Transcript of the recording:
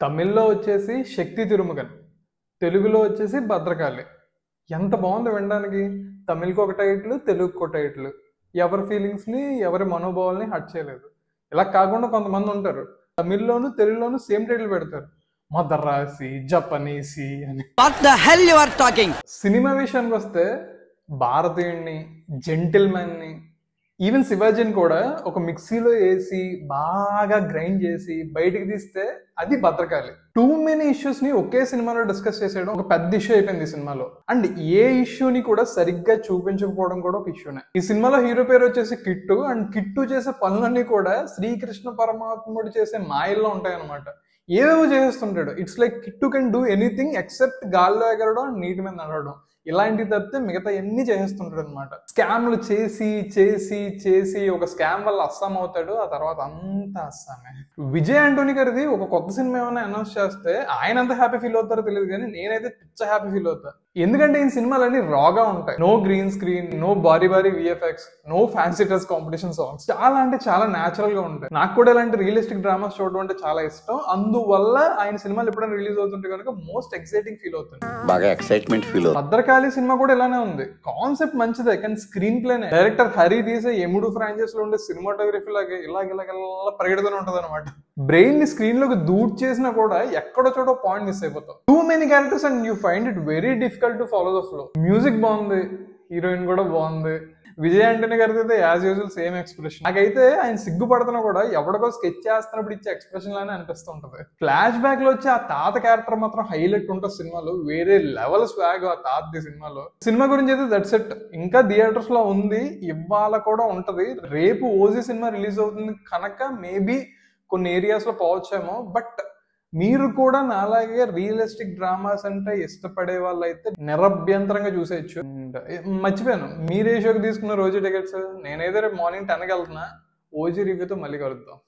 తమిళ్లో వచ్చేసి శక్తి తిరుమగన్, తెలుగులో వచ్చేసి భద్రకాళి. ఎంత బాగుంది వినడానికి. తమిళ్కి ఒక టైటిల్, తెలుగుకి ఒక టైటిల్. ఎవరి ఫీలింగ్స్ని, ఎవరి మనోభావాల్ని హట్ చేయలేదు. ఇలా కాకుండా కొంతమంది ఉంటారు, తమిళ్లోను తెలుగులోను సేమ్ టైటిల్ పెడతారు, మదరాసి, జపనీసి అని. సినిమా విషయానికి వస్తే భారతీయుడిని, జెంటిల్మెన్ని, ఈవెన్ శివాజీని కూడా ఒక మిక్సీలో వేసి బాగా గ్రైండ్ చేసి బయటికి తీస్తే అది భద్రకాళి. టూ మెనీ ఇష్యూస్ ని ఒకే సినిమాలో డిస్కస్ చేసేయడం ఒక పెద్ద ఇష్యూ అయిపోయింది ఈ సినిమాలో. అండ్ ఏ ఇష్యూని కూడా సరిగ్గా చూపించకపోవడం కూడా ఒక ఇష్యూనే. ఈ సినిమాలో హీరో పేరు వచ్చేసి కిట్టు. అండ్ కిట్టు చేసే పనులన్నీ కూడా శ్రీకృష్ణ పరమాత్ముడు చేసే మాయల్లో ఉంటాయన్నమాట. ఏవేవో చేసేస్తుంటాడు. It's like Kittu can do anything except గాల్లో ఎగరడం, నీటి మీద నడవడం. ఇలాంటివి తప్పితే మిగతా ఎన్ని చేసేస్తుంటాడు అనమాట. స్కామ్లు చేసి చేసి చేసి ఒక స్కామ్ వల్ల అస్సాం అవుతాడు. ఆ తర్వాత అంతా అస్సామే. విజయ్ ఆంటోనీ గారిది ఒక కొత్త సినిమా ఏమైనా అనౌన్స్ చేస్తే ఆయన ఎంత హ్యాపీ ఫీల్ అవుతారో తెలియదు, కానీ నేనైతే పిచ్చ హ్యాపీ ఫీల్ అవుతా. ఎందుకంటే ఈ సినిమాలన్నీ రాగా ఉంటాయి. నో గ్రీన్ స్క్రీన్, నో భారీ VFX, no fancy dress competition songs. చాలా అంటే చాలా న్యాచురల్ గా ఉంటాయి. నాకు కూడా ఇలాంటి రియలిస్టిక్ డ్రామాస్ చూడడం అంటే చాలా ఇష్టం. అందువల్ల ఆయన సినిమాలు ఎప్పుడైనా రిలీజ్ అవుతుంటే కనుక మోస్ట్ ఎక్సైటింగ్ ఫీల్ అవుతుంది. బాగా ఎక్సైట్మెంట్ ఫీల్ అవుతుంది. భద్రకాళి సినిమా కూడా ఇలానే ఉంది. కాన్సెప్ట్ మంచిదే, కానీ స్క్రీన్ ప్లేనే డైరెక్టర్ హరి తీసే ఎముడు ఫ్రాంచైజ్ లో ఉండే సినిమాటోగ్రఫీ లాగా ఇలాగ పరిగెడుతూనే ఉంటది అనమాట. బ్రెయిన్ ని స్క్రీన్ లోకి దూట్ చేసినా కూడా ఎక్కడో చోట పాయింట్ మిస్ అయిపోతాం. Too many characters and you find it very difficult to follow the flow. Music బాగుంది, హీరోయిన్ కూడా బాగుంది. విజయ్ ఆంటోనీ గారితో అయితే యాజ్ యూజువల్ సేమ్ ఎక్స్ప్రెషన్. నాకైతే ఆయన సిగ్గుపడుతున్నా కూడా ఎవరికో స్కెచ్ చేస్తున్నప్పుడు ఇచ్చే ఎక్స్ప్రెషన్ లానే అనిపిస్తుంటది. ఫ్లాష్ బ్యాక్ లో వచ్చి ఆ తాత క్యారెక్టర్ మాత్రం హైలైట్ ఉంటుంది సినిమాలో. వేరే లెవెల్ స్వాగ్ ఆ తాతది సినిమాలో. సినిమా గురించి అయితే దట్స్ ఇట్. ఇంకా థియేటర్స్ లో ఉంది, ఇవాళ కూడా ఉంటది. రేపు ఓజీ సినిమా రిలీజ్ అవుతుంది కనుక మేబీ కొన్ని ఏరియాస్ లో పోవచ్చేమో. బట్ మీరు కూడా నాలాగే రియలిస్టిక్ డ్రామాస్ అంటే ఇష్టపడే వాళ్ళు అయితే నిరభ్యంతరంగా చూసేయచ్చు. మర్చిపోయాను, మీరు ఏ షోకి తీసుకున్న రోజు టికెట్స్? నేనైతే రేపు మార్నింగ్ 10కి వెళ్తున్నా. ఓజీ రివ్యూతో మళ్ళీ కలుద్దాం.